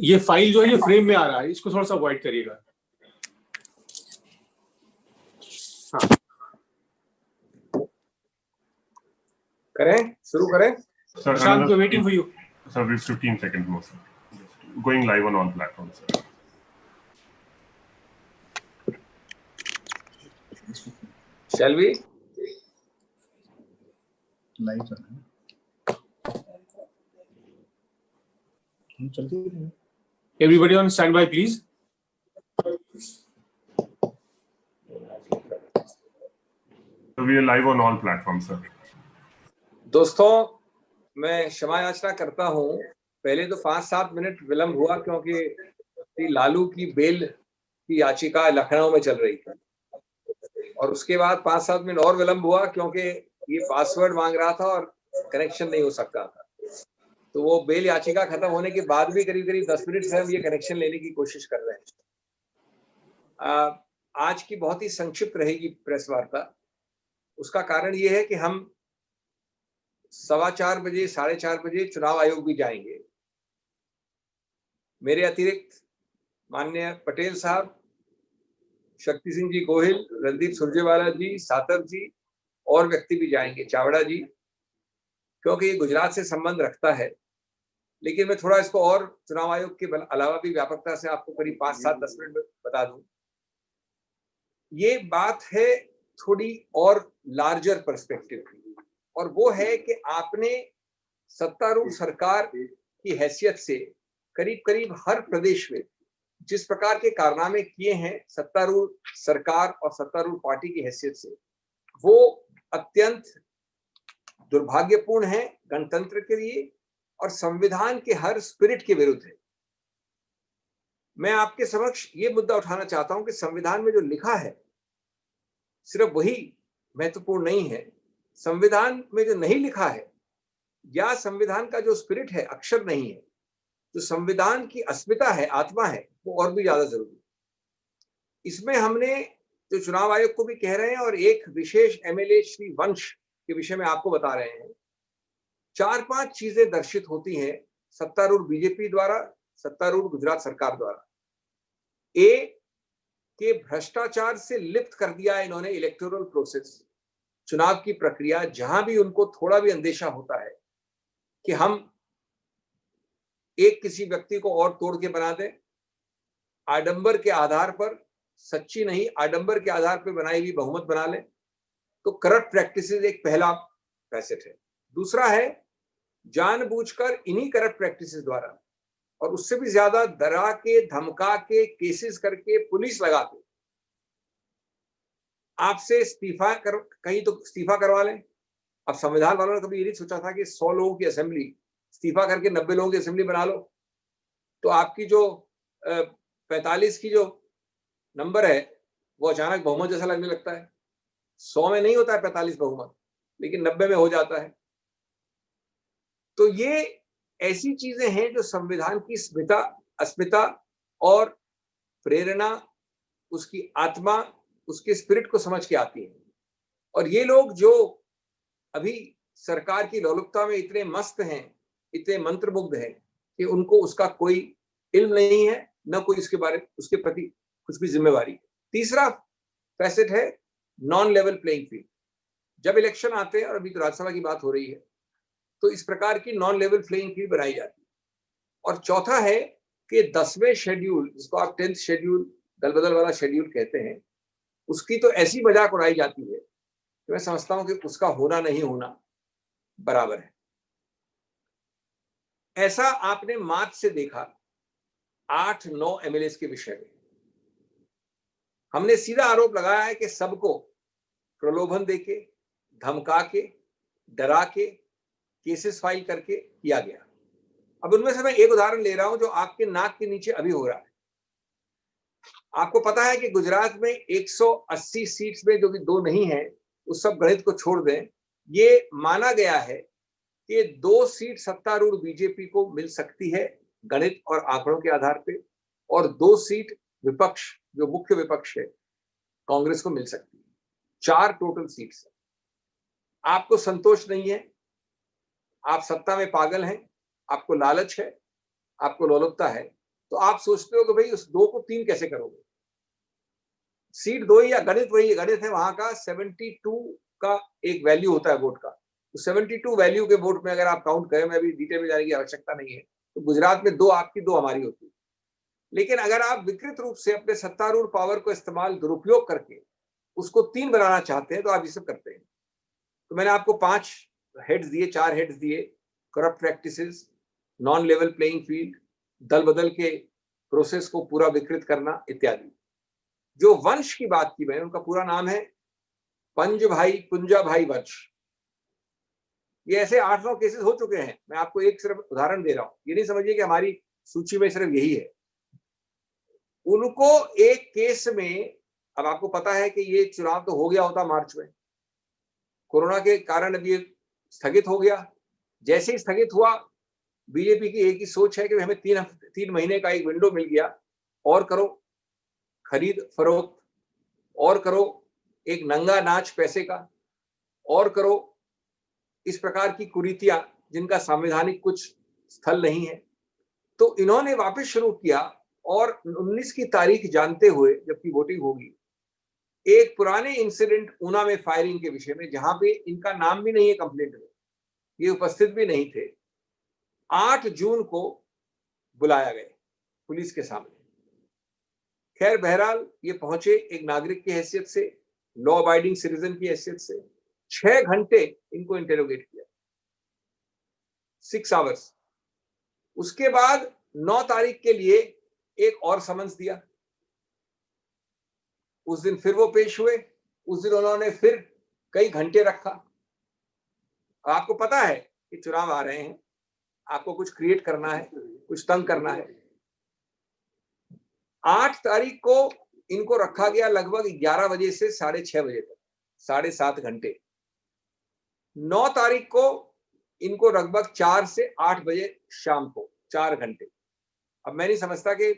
ये फाइल जो है ये फ्रेम में आ रहा है, इसको थोड़ा सा अवॉइड करिएगा। हाँ करें, शुरू करें। Prashant, we're waiting for you. Sir, with 15 seconds more, sir. Going live on all platforms, sir. Shall we? Live चल रहा है, चलती है। Everybody on standby, please. So we are live on all platforms, sir. दोस्तों, मैं क्षमा याचना करता हूं। पहले तो 5-7 मिनट विलंब हुआ क्योंकि लालू की बेल की याचिका लखनऊ में चल रही थी, और उसके बाद 5-7 मिनट और विलंब हुआ क्योंकि ये पासवर्ड मांग रहा था और कनेक्शन नहीं हो सकता था। तो वो बेल याचिका खत्म होने के बाद भी करीब 10 मिनट से हम ये कनेक्शन लेने की कोशिश कर रहे हैं। आज की बहुत ही संक्षिप्त रहेगी प्रेस वार्ता। उसका कारण ये है कि हम 4:15 बजे 4:30 बजे चुनाव आयोग भी जाएंगे। मेरे अतिरिक्त माननीय पटेल साहब, शक्ति सिंह जी गोहिल, रणदीप सुरजेवाला जी, सातर जी और व्यक्ति भी जाएंगे, चावड़ा जी, क्योंकि ये गुजरात से संबंध रखता है। लेकिन मैं थोड़ा इसको और चुनाव आयोग के अलावा भी व्यापकता से आपको करीब 5-7-10 मिनट में बता दूं। ये बात है थोड़ी और लार्जर पर्सपेक्टिव की, और वो है कि आपने सत्तारूढ़ सरकार की हैसियत से करीब हर प्रदेश में जिस प्रकार के कारनामे किए हैं सत्तारूढ़ सरकार और सत्तारूढ़ पार्टी की हैसियत से, वो अत्यंत दुर्भाग्यपूर्ण है गणतंत्र के लिए और संविधान के हर स्पिरिट के विरुद्ध है। मैं आपके समक्ष ये मुद्दा उठाना चाहता हूं कि संविधान में जो लिखा है सिर्फ वही महत्वपूर्ण नहीं है। संविधान में जो नहीं लिखा है या संविधान का जो स्पिरिट है, अक्षर नहीं है, जो संविधान की अस्मिता है, आत्मा है, वो और भी ज्यादा जरूरी है। इसमें हमने जो चुनाव आयोग को भी कह रहे हैं और एक विशेष एमएलए श्री वंश के विषय में आपको बता रहे हैं, 4-5 चीजें दर्शित होती हैं सत्तारूढ़ बीजेपी द्वारा, सत्तारूढ़ गुजरात सरकार द्वारा। ए के भ्रष्टाचार से लिप्त कर दिया इन्होंने इलेक्टोरल प्रोसेस, चुनाव की प्रक्रिया। जहां भी उनको थोड़ा भी अंदेशा होता है कि हम एक किसी व्यक्ति को और तोड़ के बना दें, आडंबर के आधार पर, सच्ची नहीं आडंबर के आधार पर बनाई हुई बहुमत बना लें, तो करप्ट प्रैक्टिसेस एक पहला फैसेट है। दूसरा है जानबूझकर इन्हीं करप्ट प्रैक्टिसेस द्वारा और उससे भी ज्यादा डरा के, धमका के, केसेस करके, पुलिस लगा के आपसे इस्तीफा कहीं तो इस्तीफा करवा लें। अब संविधान वालों ने कभी ये नहीं सोचा था कि 100 लोगों की असेंबली इस्तीफा करके 90 लोगों की असेंबली बना लो, तो आपकी जो 45 की जो नंबर है वो अचानक बहुमत जैसा लगने लगता है। 100 में नहीं होता है 45 बहुमत, लेकिन 90 में हो जाता है। तो ये ऐसी चीजें हैं जो संविधान की अस्मिता और प्रेरणा, उसकी आत्मा, उसके स्पिरिट को समझ के आती है। और ये लोग जो अभी सरकार की लोलुपता में इतने मस्त हैं, इतने मंत्रमुग्ध हैं कि उनको उसका कोई इल्म नहीं है, न कोई उसके प्रति कुछ भी जिम्मेवारी। तीसरा फैसेट है नॉन लेवल प्लेइंग फील्ड। जब इलेक्शन आते हैं, और अभी तो राज्यसभा की बात हो रही है, तो इस प्रकार की नॉन लेवल प्लेइंग फील्ड बनाई जाती है। और चौथा है कि 10वें शेड्यूल, जिसको आप 10th शेड्यूल, दल बदल वाला शेड्यूल कहते हैं, उसकी तो ऐसी मजाक उड़ाई जाती है कि मैं समझता हूं कि उसका होना नहीं होना बराबर है। ऐसा आपने मार्च से देखा 8-9 एमएलए के विषय में। हमने सीधा आरोप लगाया है कि सबको प्रलोभन देके, धमका के, डरा के, केसेस फाइल करके किया गया। अब उनमें से मैं एक उदाहरण ले रहा हूं जो आपके नाक के नीचे अभी हो रहा है। आपको पता है कि गुजरात में 180 सीट्स में जो भी 2 नहीं है, उस सब गणित को छोड़ दें, ये माना गया है कि 2 सीट सत्तारूढ़ बीजेपी को मिल सकती है गणित और आंकड़ों के आधार पे, और 2 सीट विपक्ष, जो मुख्य विपक्ष है, कांग्रेस को मिल सकती है। 4 टोटल सीट्स। आपको संतोष नहीं है, आप सत्ता में पागल हैं, आपको लालच है, आपको लोलुपता है, तो आप सोचते हो कि भाई उस 2 को 3 कैसे करोगे? सीट 2 ही या गणित वही गणित है वहां का। 72 का एक वैल्यू होता है वोट का, तो 72 वैल्यू के वोट में अगर आप काउंट करें, मैं अभी डिटेल में जाने की आवश्यकता नहीं है, तो गुजरात में 2 आपकी 2 हमारी होती है। लेकिन अगर आप विकृत रूप से अपने सत्तारूढ़ पावर को इस्तेमाल दुरुपयोग करके उसको 3 बनाना चाहते हैं तो आप ये सब करते हैं। तो मैंने आपको 5 हेड्स दिए, 4 हेड्स दिए, corrupt practices, non level playing field, दल बदल के प्रोसेस को पूरा विकृत करना इत्यादि। जो वंश की बात की मैंने, उनका पूरा नाम है पंज भाई पुंजा भाई वंश। ये ऐसे 8-9 केसेस हो चुके हैं। मैं आपको एक सिर्फ उदाहरण दे रहा हूं, ये नहीं समझिए कि हमारी सूची में सिर्फ यही है। उनको एक केस में, अब आपको पता है कि ये चुनाव तो हो गया होता मार्च में, कोरोना के कारण अब ये स्थगित हो गया। जैसे ही स्थगित हुआ, बीजेपी की एक ही सोच है कि हमें 3 महीने का एक विंडो मिल गया, और करो खरीद फरोख्त, और करो एक नंगा नाच पैसे का, और करो इस प्रकार की कुरीतियां जिनका संवैधानिक कुछ स्थल नहीं है। तो इन्होंने वापस शुरू किया, और 19 की तारीख जानते हुए जबकि वोटिंग होगी, एक पुराने इंसिडेंट ऊना में फायरिंग के विषय में, जहां पे इनका नाम भी नहीं है कंप्लेंट में, ये उपस्थित भी नहीं थे, 8 जून को बुलाया गया पुलिस के सामने। खैर बहरहाल ये पहुंचे एक नागरिक की हैसियत से, लॉ अबाइडिंग सिटीजन की हैसियत से। 6 घंटे इनको इंटेरोगेट किया, 6 आवर्स। उसके बाद 9 तारीख के लिए एक और समन्स दिया। उस दिन फिर वो पेश हुए। उस दिन उन्होंने फिर कई घंटे रखा। आपको पता है कि चुनाव आ रहे हैं, आपको कुछ क्रिएट करना है, कुछ तंग करना है। 8 तारीख को इनको रखा गया लगभग 11 बजे से 6:30 बजे तक, 7.5 घंटे। 9 तारीख को इनको लगभग 4 से 8 बजे शाम को 4 घंटे। अब मैं नहीं समझता कि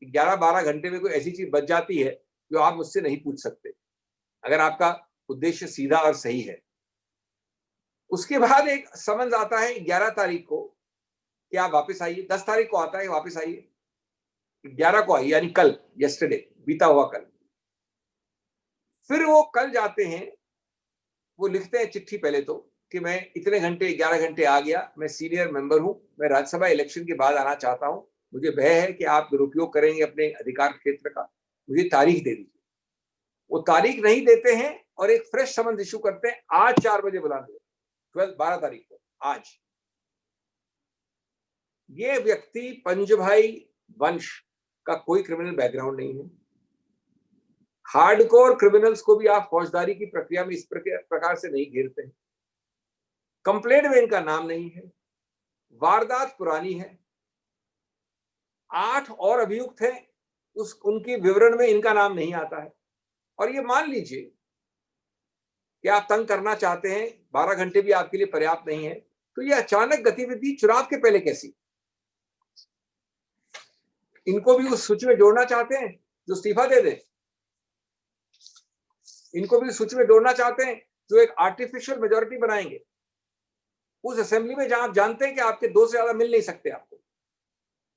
11-12 घंटे में कोई ऐसी चीज बच जाती है जो आप मुझसे नहीं पूछ सकते, अगर आपका उद्देश्य सीधा और सही है। उसके बाद एक समन्स आता है 11 तारीख को कि आप वापस आइए। 10 तारीख को आता है वापस आइए, 11 को आइए, यानी कल, यस्टरडे, बीता हुआ कल। फिर वो कल जाते हैं, वो लिखते हैं चिट्ठी पहले तो कि मैं इतने घंटे, 11 घंटे आ गया, मैं सीनियर मेंबर हूं, मैं राज्यसभा इलेक्शन के बाद आना चाहता हूं, मुझे भय है कि आप दुरुपयोग करेंगे अपने अधिकार क्षेत्र का, मुझे तारीख दे दीजिए। वो तारीख नहीं देते हैं और एक फ्रेश समन्स इशू करते हैं आज 4 बजे बुलाने, 12 तारीख को, आज। ये व्यक्ति पंजभाई वंश का कोई क्रिमिनल बैकग्राउंड नहीं है। हार्डकोर क्रिमिनल्स को भी आप फौजदारी की प्रक्रिया में इस प्रकार से नहीं घेरते हैं। कंप्लेंट में इनका नाम नहीं है, वारदात पुरानी है, 8 और अभियुक्त हैं, उनकी विवरण में इनका नाम नहीं आता है। और ये मान लीजिए कि आप तंग करना चाहते हैं, 12 घंटे भी आपके लिए पर्याप्त नहीं है, तो ये अचानक गतिविधि चुनाव के पहले कैसी? इनको भी उस सूची में जोड़ना चाहते हैं जो इस्तीफा दे दे? इनको भी सूची में जोड़ना चाहते हैं जो एक आर्टिफिशियल मेजॉरिटी बनाएंगे उस असेंबली में जहां आप जानते हैं कि आपके 2 से ज्यादा मिल नहीं सकते आपको?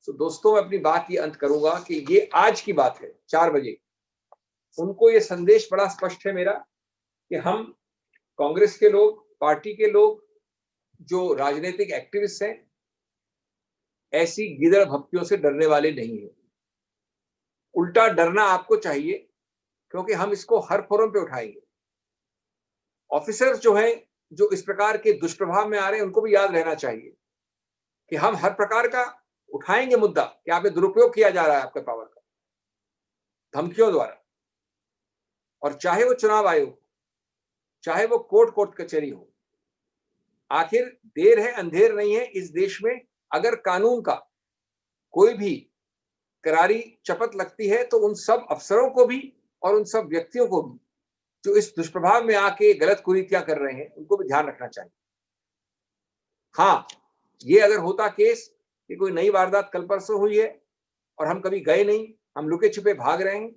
तो दोस्तों, मैं अपनी बात ये अंत करूंगा कि ये आज की बात है, 4 बजे। उनको ये संदेश बड़ा स्पष्ट है मेरा कि हम कांग्रेस के लोग, पार्टी के लोग, जो राजनीतिक एक्टिविस्ट हैं, ऐसी गिदड़ भक्तियों से डरने वाले नहीं है। उल्टा डरना आपको चाहिए, क्योंकि हम इसको हर फोरम पे उठाएंगे। ऑफिसर्स जो हैं, जो इस प्रकार के दुष्प्रभाव में आ रहे हैं, उनको भी याद रहना चाहिए कि हम हर प्रकार का उठाएंगे मुद्दा कि आप पे दुरुपयोग किया जा रहा है आपके पावर का, धमकियों द्वारा। और चाहे वो चुनाव आयोग, चाहे वो कोर्ट कचहरी हो, आखिर देर है अंधेर नहीं है। इस देश में अगर कानून का कोई भी करारी चपत लगती है तो उन सब अफसरों को भी और उन सब व्यक्तियों को भी जो इस दुष्प्रभाव में आके गलत कुरीतियां कर रहे हैं, उनको भी ध्यान रखना चाहिए। हाँ, ये अगर होता केस कि कोई नई वारदात कल परसों हुई है और हम कभी गए नहीं, हम लुके छिपे भाग रहे हैं,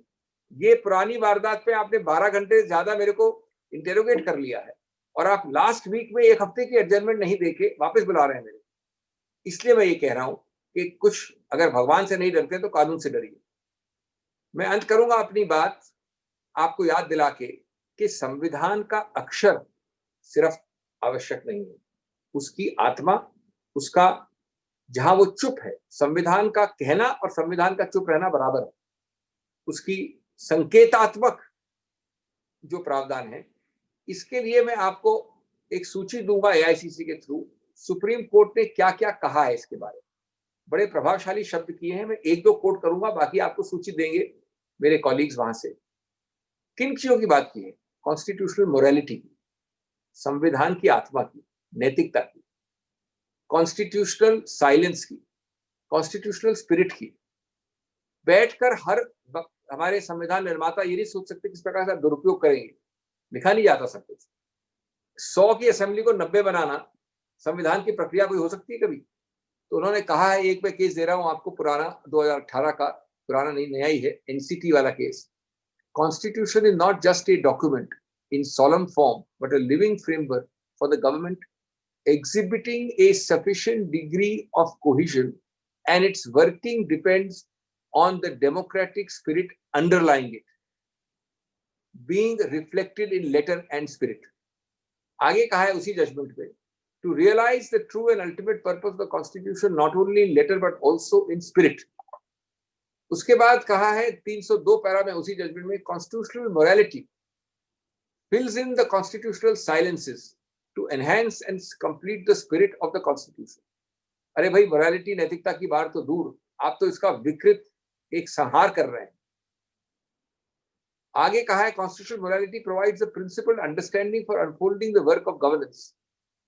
ये पुरानी वारदात पे आपने 12 घंटे ज्यादा मेरे को इंटेरोगेट कर लिया है, और आप लास्ट वीक में 1 हफ्ते की एडजर्नमेंट नहीं देके वापस बुला रहे हैं मेरे। इसलिए मैं ये कह रहा हूं कि कुछ अगर भगवान से नहीं डरते तो कानून से डरिए। मैं अंत करूंगा अपनी बात आपको याद दिला के कि संविधान का अक्षर सिर्फ आवश्यक नहीं है, उसकी आत्मा, उसका जहां वो चुप है, संविधान का कहना और संविधान का चुप रहना बराबर है। उसकी संकेतात्मक जो प्रावधान है, इसके लिए मैं आपको एक सूची दूंगा एआईसीसी के थ्रू, सुप्रीम कोर्ट ने क्या क्या कहा है इसके बारे में। बड़े प्रभावशाली शब्द किए हैं, मैं एक दो कोट करूंगा, बाकी आपको सूची देंगे मेरे कॉलीग्स वहां से। किन चीजों की बात की है? कॉन्स्टिट्यूशनल मोरालिटी की, संविधान की आत्मा की, नैतिकता की, कॉन्स्टिट्यूशनल साइलेंस की, कॉन्स्टिट्यूशनल स्पिरिट की। बैठकर हर वक्त हमारे संविधान निर्माता ये नहीं सोच सकते किस प्रकार का दुरुपयोग करेंगे, लिखा नहीं जाता सब कुछ। 100 की असेंबली को 90 बनाना संविधान की प्रक्रिया कोई हो सकती है कभी? तो उन्होंने कहा है, एक मैं केस दे रहा हूं आपको, पुराना 2018 का, पुराना नहीं नया ही है, एनसीटी वाला case. Constitution is not just a document in solemn form but a living framework for the government exhibiting a sufficient degree of cohesion, and its working depends on the democratic spirit underlying it being reflected in letter and spirit. आगे कहा है उसी judgement में, to realize the true and ultimate purpose of the constitution not only in letter but also in spirit. उसके बाद कहा है 302 para में उसी जजमेंट में, constitutional morality fills in the constitutional silences to enhance and complete the spirit of the constitution. अरे भाई, morality नैतिकता की बात तो दूर, आप तो इसका विकृत एक संहार कर रहे हैं। आगे कहा है, constitutional morality provides a principled understanding for unfolding the work of governance.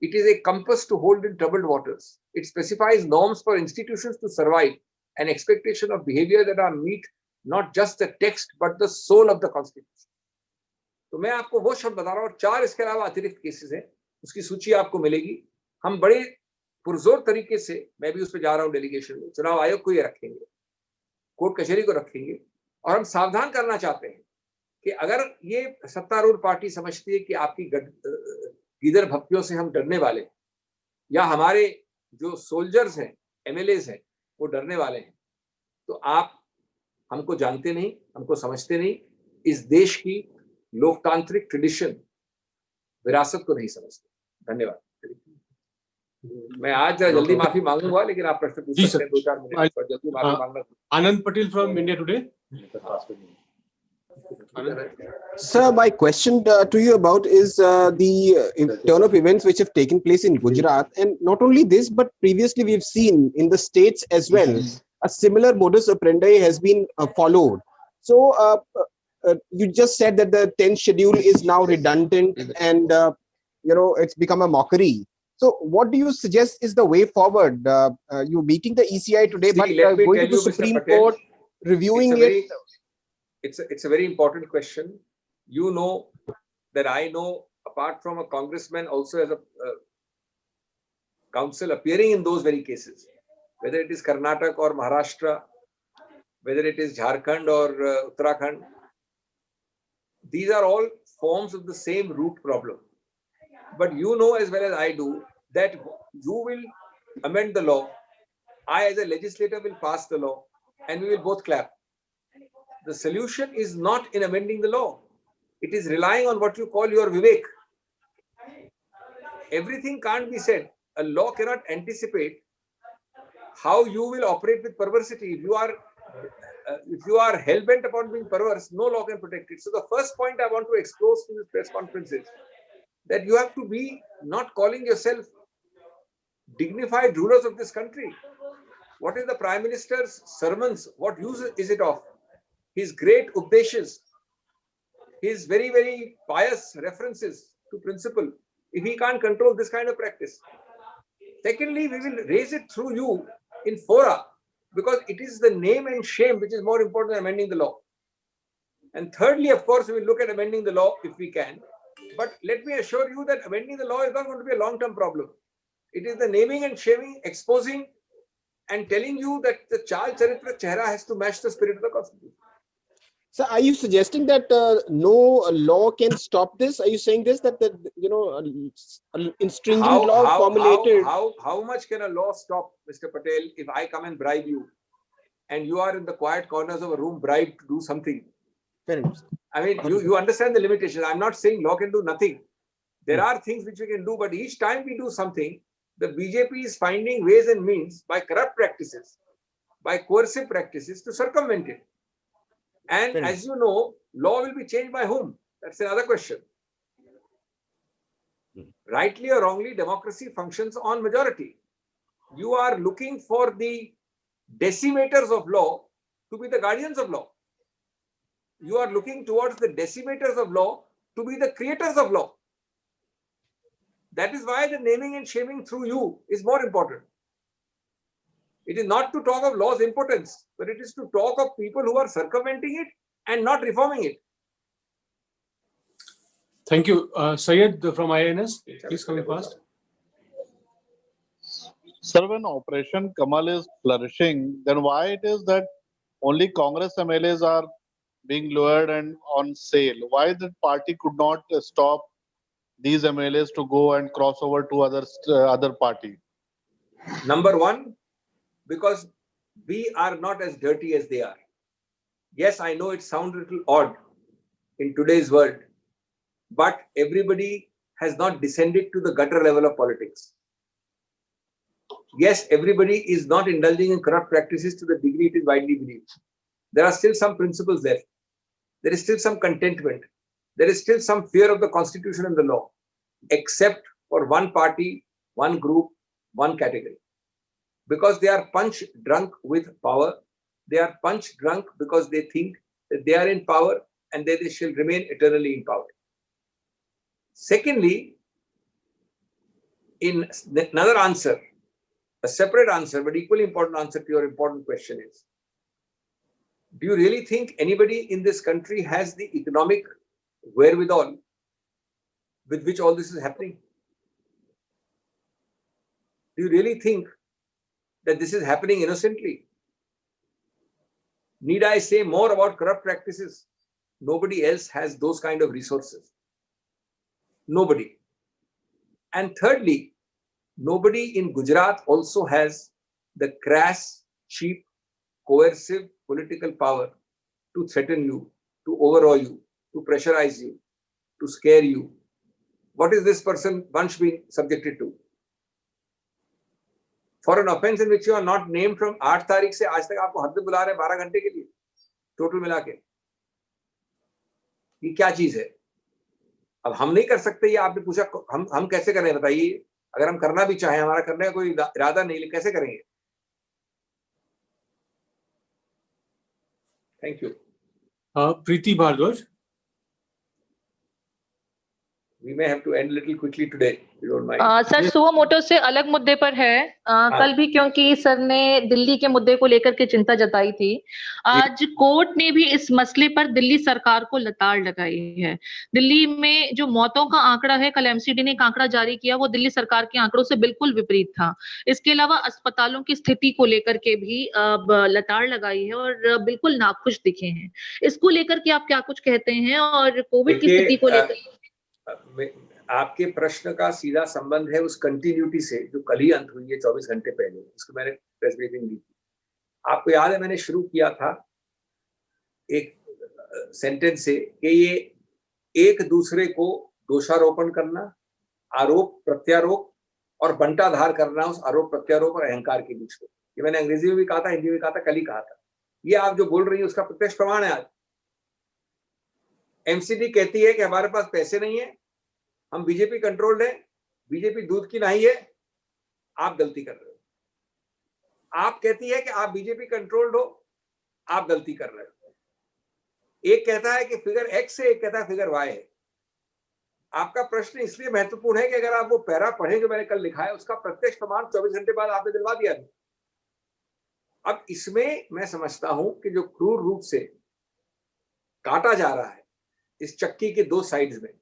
It is a compass to hold in troubled waters. It specifies norms for institutions to survive, an expectation of behavior that are meet not just the text but the soul of the constitution. तो मैं आपको वो शब्द बता रहा हूँ, और 4 इसके अलावा अतिरिक्त केसेस हैं, उसकी सूची आपको मिलेगी। हम बड़े पुरजोर तरीके से, मैं भी उस पर जा रहा हूँ डेलीगेशन में, चुनाव आयोग को ये रखेंगे, कोर्ट कचहरी को रखेंगे, और हम सावधान करना चाहते हैं कि अगर ये सत्तारूढ़ पार्टी समझती है कि आपकी गीदड़ भक्तियों से हम डरने वाले हैं, या हमारे जो सोल्जर्स हैं, एमएलएज हैं, वो डरने वाले हैं, तो आप हमको जानते नहीं, हमको समझते नहीं, इस देश की लोकतांत्रिक ट्रेडिशन, विरासत को नहीं समझते। धन्यवाद। मैं आज जल्दी माफी मांगूंगा, लेकिन आप प्रश्न पूछ सकते हैं 2-4 मिनट पर, जल्दी माफी मांगना। Anand Patel from India Today. Sir, my question to you about is the turn of events which have taken place in Gujarat, and not only this, but previously we've seen in the states as well, a similar modus operandi has been followed. So you just said that the 10th schedule is now redundant, and it's become a mockery. So what do you suggest is the way forward? You're meeting the ECI today, but going to the Supreme Court, reviewing it. It's a very important question. You know that I know, apart from a congressman, also as a counsel appearing in those very cases, whether it is Karnataka or Maharashtra, whether it is Jharkhand or Uttarakhand, these are all forms of the same root problem. But you know as well as I do that you will amend the law, I as a legislator will pass the law, and we will both clap. The solution is not in amending the law. It is relying on what you call your vivek. Everything can't be said. A law cannot anticipate how you will operate with perversity. If you are hell-bent upon being perverse, no law can protect it. So the first point I want to expose to this press conference is that you have to be not calling yourself dignified rulers of this country. What is the Prime Minister's sermons? What use is it of? His great updeshas, his very, very pious references to principle, if he can't control this kind of practice. Secondly, we will raise it through you in fora, because it is the name and shame which is more important than amending the law. And thirdly, of course, we will look at amending the law if we can. But let me assure you that amending the law is not going to be a long-term problem. It is the naming and shaming, exposing and telling you that the Chal Charitra Chehra has to match the spirit of the Constitution. So are you suggesting that no law can stop this? Are you saying this, that in stringent law formulated? How much can a law stop, Mr. Patel, if I come and bribe you and you are in the quiet corners of a room bribed to do something. Fair enough. I mean, you understand the limitations. I'm not saying law can do nothing. There are things which we can do, but each time we do something, the BJP is finding ways and means by corrupt practices, by coercive practices to circumvent it. And Fair as you know, law will be changed by whom? That's another question. Rightly or wrongly, democracy functions on majority. You are looking for the decimators of law to be the guardians of law. You are looking towards the decimators of law to be the creators of law. That is why the naming and shaming through you is more important. It is not to talk of law's impotence, but it is to talk of people who are circumventing it and not reforming it. Thank you. Syed from INS, please come in fast. Sir, when Operation Kamal is flourishing, then why it is that only Congress MLAs are being lured and on sale? Why the party could not stop these MLAs to go and cross over to other party? Number one, because we are not as dirty as they are. Yes, I know it sounds a little odd in today's world, but everybody has not descended to the gutter level of politics. Yes, everybody is not indulging in corrupt practices to the degree it is widely believed. There are still some principles there. There is still some contentment. There is still some fear of the constitution and the law, except for one party, one group, one category. Because they are punch drunk with power. They are punch drunk because they think that they are in power and that they shall remain eternally in power. Secondly, in another answer, a separate answer, but equally important answer to your important question is, do you really think anybody in this country has the economic wherewithal with which all this is happening? Do you really think that this is happening innocently? Need I say more about corrupt practices? Nobody else has those kind of resources. Nobody. And thirdly, nobody in Gujarat also has the crass, cheap, coercive political power to threaten you, to overawe you, to pressurize you, to scare you. What is this person once being subjected to? For an offense in which you are not named from 8 तारीख से आज तक आपको हद बुला रहे 12 घंटे के लिए टोटल मिला के, ये क्या चीज है? अब हम नहीं कर सकते, ये आपने पूछा हम कैसे करें बताइए? अगर हम करना भी चाहें, हमारा करने का कोई इरादा नहीं, कैसे करेंगे? Thank you. Preeti Bhardwaj. We may have to end a little quickly today, if you don't mind. Sir suo motu से अलग मुद्दे पर है. कल भी क्योंकि सर ने दिल्ली के मुद्दे को लेकर के चिंता जताई थी, आज कोर्ट ने भी इस मसले पर दिल्ली सरकार को लताड़ लगाई है. दिल्ली में जो मौतों का आंकड़ा है, कल एमसीडी ने एक आंकड़ा जारी किया, वो दिल्ली सरकार के आंकड़ों से बिल्कुल विपरीत था. इसके अलावा अस्पतालों की स्थिति को लेकर के भी लताड़ लगाई है और बिल्कुल नाखुश दिखे हैं. इसको लेकर के आप क्या कुछ कहते हैं और कोविड की स्थिति को लेकर? आपके प्रश्न का सीधा संबंध है उस कंटिन्यूटी से जो कल ही अंत हुई है 24 घंटे पहले, उसको मैंने प्रेस ब्रीफिंग दी थी. आपको याद है मैंने शुरू किया था एक सेंटेंस से कि ये एक दूसरे को दोषारोपण करना, आरोप प्रत्यारोप और बंटाधार करना उस आरोप प्रत्यारोप और अहंकार के बीच में. ये मैंने अंग्रेजी में भी कहा था, हिंदी में कहा था, कल ही कहा था. ये आप जो बोल रही है उसका प्रत्यक्ष प्रमाण है. आज एमसीडी कहती है कि हमारे पास पैसे नहीं है, हम बीजेपी कंट्रोल्ड है, बीजेपी दूध की नहीं है, आप गलती कर रहे हो. आप कहती है कि आप बीजेपी कंट्रोल्ड हो, आप गलती कर रहे हो. एक कहता है कि फिगर एक्स है, एक कहता है फिगर वाई है. आपका प्रश्न इसलिए महत्वपूर्ण है कि अगर आप वो पैरा पढ़े जो मैंने कल लिखा है, उसका प्रत्यक्ष प्रमाण 24 घंटे बाद आपने दिलवा दिया था. अब इसमें मैं समझता हूं कि जो क्रूर रूप से काटा जा रहा है इस चक्की के दो साइड्स में,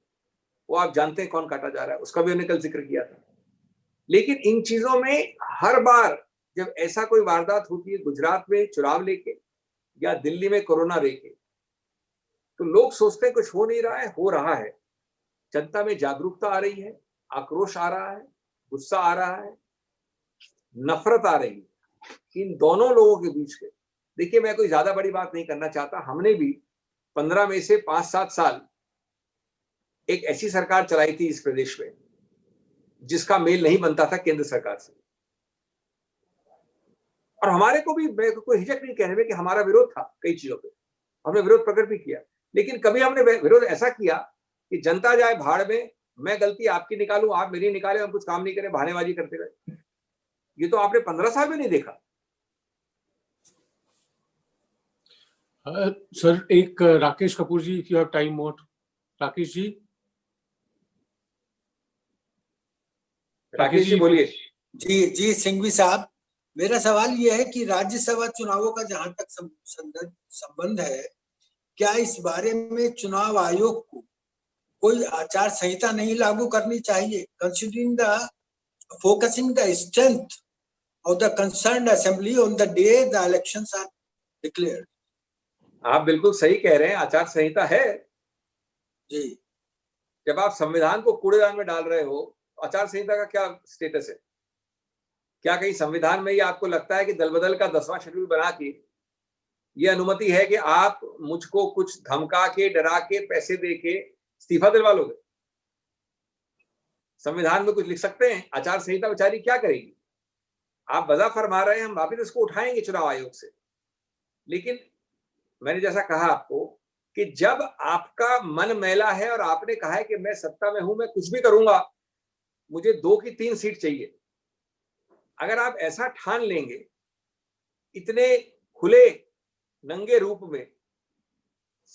वो आप जानते हैं कौन काटा जा रहा है, उसका भी हमने कल जिक्र किया था. लेकिन इन चीजों में हर बार जब ऐसा कोई वारदात होती है, गुजरात में चुनाव लेके या दिल्ली में कोरोना लेके, तो लोग सोचते हैं कुछ हो नहीं रहा है. हो रहा है. जनता में जागरूकता आ रही है, आक्रोश आ रहा है, गुस्सा आ रहा है, नफरत आ रही है. इन दोनों लोगों के बीच के देखिए, मैं कोई ज्यादा बड़ी बात नहीं करना चाहता। हमने भी 15 में से 5-7 साल एक ऐसी सरकार चलाई थी इस प्रदेश में जिसका मेल नहीं बनता था केंद्र सरकार से, और हमारे को भी कोई हिचक नहीं कहने में कि हमारा विरोध था कई चीजों पे, हमने विरोध प्रकट भी किया। लेकिन कभी हमने विरोध ऐसा किया कि जनता जाए भाड़ में, मैं गलती आपकी निकालूं, आप मेरी निकालें, हम कुछ काम नहीं करें, बहानेबाजी करते रहे। ये तो आपने 15 साल में नहीं देखा। सर, एक Rakesh Kapoor ji, if you have time more. Rakesh ji, Rakesh ji बोलिए। जी सिंघवी साहब, मेरा सवाल यह है कि राज्यसभा चुनावों का जहां तक संबंध है, क्या इस बारे में चुनाव आयोग को कोई आचार संहिता नहीं लागू करनी चाहिए, considering the focusing the strength of the concerned assembly on the day the elections are declared? आप बिल्कुल सही कह रहे हैं, आचार संहिता है जी। जब आप संविधान को कूड़ेदान में डाल रहे हो, आचार संहिता का क्या स्टेटस है? क्या कहीं संविधान में ये आपको लगता है कि दल बदल का 10वां शेड्यूल बना के ये अनुमति है कि आप मुझको कुछ धमका के, डरा के, पैसे दे के इस्तीफा दिलवा लोगे? संविधान में कुछ लिख सकते हैं? आचार संहिता बेचारी क्या करेगी? आप वजह फरमा रहे हैं, हम वापिस इसको उठाएंगे चुनाव आयोग से। लेकिन मैंने जैसा कहा आपको कि जब आपका मन मैला है और आपने कहा है कि मैं सत्ता में हूं, मैं कुछ भी करूंगा, मुझे 2 की 3 सीट चाहिए, अगर आप ऐसा ठान लेंगे इतने खुले नंगे रूप में,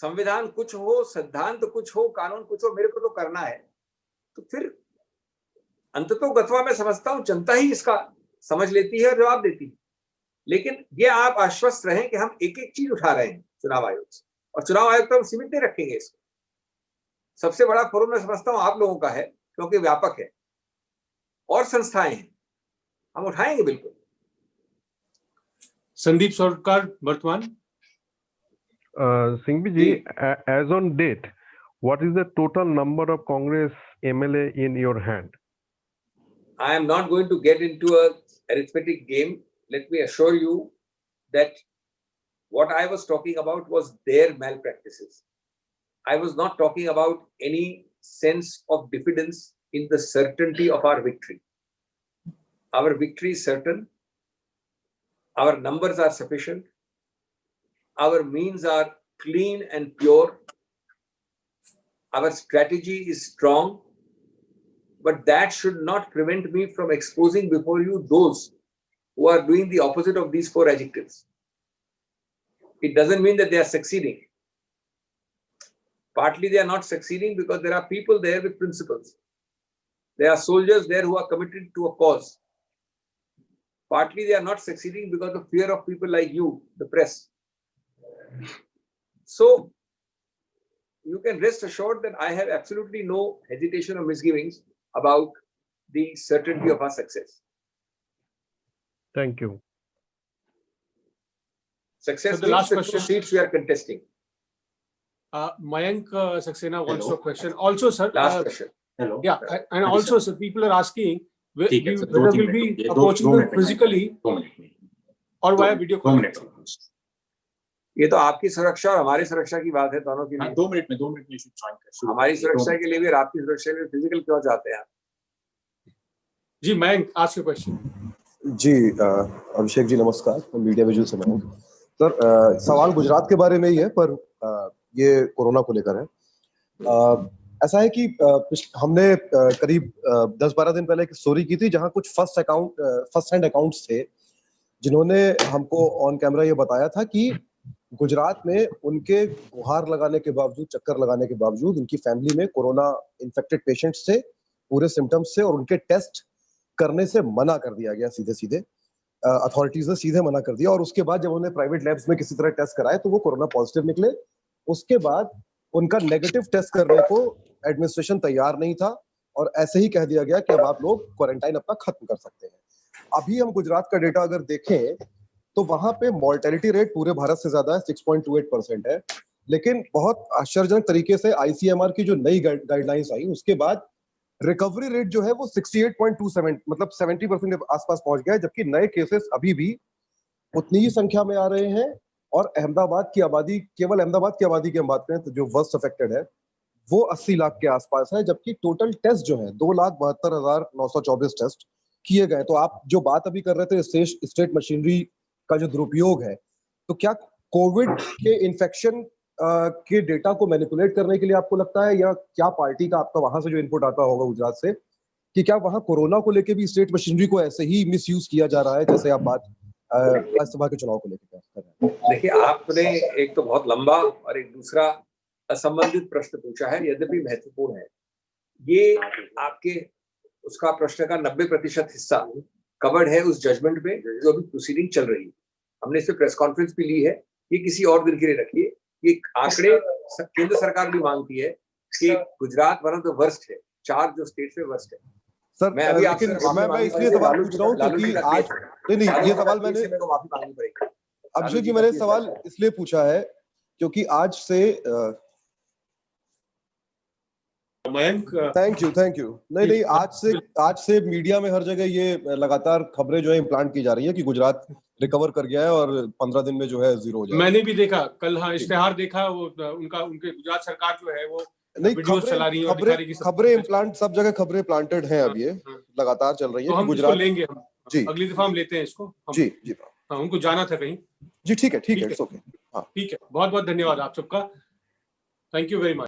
संविधान कुछ हो, सिद्धांत कुछ हो, कानून कुछ हो, मेरे को तो करना है, तो फिर अंततोगत्वा मैं समझता हूं जनता ही इसका समझ लेती है और जवाब देती है। लेकिन ये आप आश्वस्त रहें कि हम एक एक चीज उठा रहे हैं चुनाव आयोग से, और चुनाव आयोग तो हम सीमित नहीं रखेंगे इसको। सबसे बड़ा फोरम मैं समझता हूं आप लोगों का है, क्योंकि व्यापक है और संस्थाएं हैं, हम उठाएंगे बिल्कुल। संदीप सरकार वर्तमान। Singhvi ji, as on date, what is the total number of Congress MLA in your hand? I am not going to get into a arithmetic game. Let me assure you that what I was talking about was their malpractices. I was not talking about any sense of diffidence in the certainty of our victory. Our victory is certain. Our numbers are sufficient. Our means are clean and pure. Our strategy is strong. But that should not prevent me from exposing before you those who are doing the opposite of these 4 adjectives. It doesn't mean that they are succeeding. Partly they are not succeeding because there are people there with principles. There are soldiers there who are committed to a cause. Partly they are not succeeding because of fear of people like you, the press. So you can rest assured that I have absolutely no hesitation or misgivings about the certainty of our success. Thank you. Success So the means last the 2 question. seats we are contesting. Mayank Saxena wants Hello. a question. Also, sir. Last question. Hello Yeah, and also, sir, people are asking ठीक है sir, whether 2-3 we'll be minute, ये approaching दो them minute में physically 2 minute में or via video 2 minute conference. ये तो आपकी सुरक्षा और हमारी सुरक्षा की बात है, दोनों के हाँ लिए। 2 मिनट में you should join कर हमारी सुरक्षा के लिए भी और आपकी सुरक्षा के लिए फिजिकल क्यों चाहते हैं आप? जी, Mayank, ask your question. जी अभिषेक जी नमस्कार, मैं मीडिया विजुअल से हूँ सर। सवाल गुजरात के बारे में ही है, पर ये कोरोना को लेकर है। ऐसा है कि हमने करीब 10-12 दिन पहले एक स्टोरी की थी जहां कुछ फर्स्ट हैंड अकाउंट्स थे जिन्होंने हमको ऑन कैमरा ये बताया था कि गुजरात में उनके गुहार लगाने के बावजूद, चक्कर लगाने के बावजूद उनकी फैमिली में कोरोना इन्फेक्टेड पेशेंट्स थे, पूरे सिम्टम्स से, और उनके टेस्ट करने से मना कर दिया गया। सीधे अथॉरिटीज ने सीधे मना कर दिया, और उसके बाद जब उन्होंने प्राइवेट लैब्स में किसी तरह टेस्ट कराए तो वो कोरोना पॉजिटिव निकले। उसके बाद उनका नेगेटिव टेस्ट करने को एडमिनिस्ट्रेशन तैयार नहीं था, और ऐसे ही कह दिया गया कि अब आप लोग क्वारंटाइन अपना खत्म कर सकते हैं। अभी हम गुजरात का डेटा अगर देखें तो वहां पे मॉर्टेलिटी रेट पूरे भारत से ज्यादा है, 6.28% है। लेकिन बहुत आश्चर्यजनक तरीके से आईसीएमआर की जो नई गाइडलाइंस आई उसके बाद रिकवरी रेट जो है वो 68.27, मतलब 70% के आसपास पहुंच गया है, जबकि नए केसेस अभी भी उतनी ही संख्या में आ रहे हैं और अहमदाबाद की आबादी, केवल अहमदाबाद की आबादी की हम बात करें तो जो वर्स्ट अफेक्टेड है वो 80 लाख के आसपास है, जबकि टोटल टेस्ट जो है 2,72,924 टेस्ट किए गए। तो आप जो बात अभी कर रहे थे स्टेट मशीनरी का जो दुरुपयोग है, तो क्या कोविड के इन्फेक्शन के डेटा को मैनिपुलेट करने के लिए आपको लगता है, या क्या पार्टी का आपका वहां से जो इनपुट आता होगा गुजरात से, कि क्या वहां कोरोना को लेके भी स्टेट मशीनरी को ऐसे ही मिसयूज किया जा रहा है जैसे आप बात राज्यसभा के चुनाव को लेकर कर रहे हैं? देखिए, आपने एक तो बहुत लंबा और एक दूसरा असंबंधित प्रश्न पूछा है, यद्यपि महत्वपूर्ण है। ये आपके उसका प्रश्न का 90% हिस्सा कवर्ड है उस जजमेंट में जो अभी प्रोसीडिंग चल रही है। हमने इस पे प्रेस कॉन्फ्रेंस भी ली है, ये किसी और दिन के लिए रखिए। ये आंकड़े केंद्र सरकार भी मांगती है कि Gujarat one of the worst है, 4 जो स्टेट में वर्स्ट है। सर मैं अभी आपसे लेकिन मैं इसलिए सवाल पूछ रहा हूँ क्योंकि आज नहीं ये सवाल मैंने माफी मांगनी पड़ेगी। अभिषेक जी, मैंने सवाल इसलिए पूछा है क्योंकि आज से मयंक, थैंक यू नहीं आज से मीडिया में हर जगह ये लगातार खबरें जो है इम्प्लांट की जा रही है कि गुजरात रिकवर कर गया है और 15 दिन में जो है 0 हो जाएगा। मैंने भी देखा कल, हाँ, इश्तेहार देखा, वो उनके गुजरात सरकार जो है वो नहीं, वीडियोस चला रही है और दिखा रही है कि खबरें इम्प्लांट, सब जगह खबरें प्लांटेड हैं, अब ये लगातार चल रही है तो कि हम गुजरात लेंगे, हम जी अगली दफा हम लेते हैं इसको जी जी हाँ, उनको जाना था कहीं। जी ठीक है, ठीक है, बहुत बहुत धन्यवाद आप सबका। Thank you very much.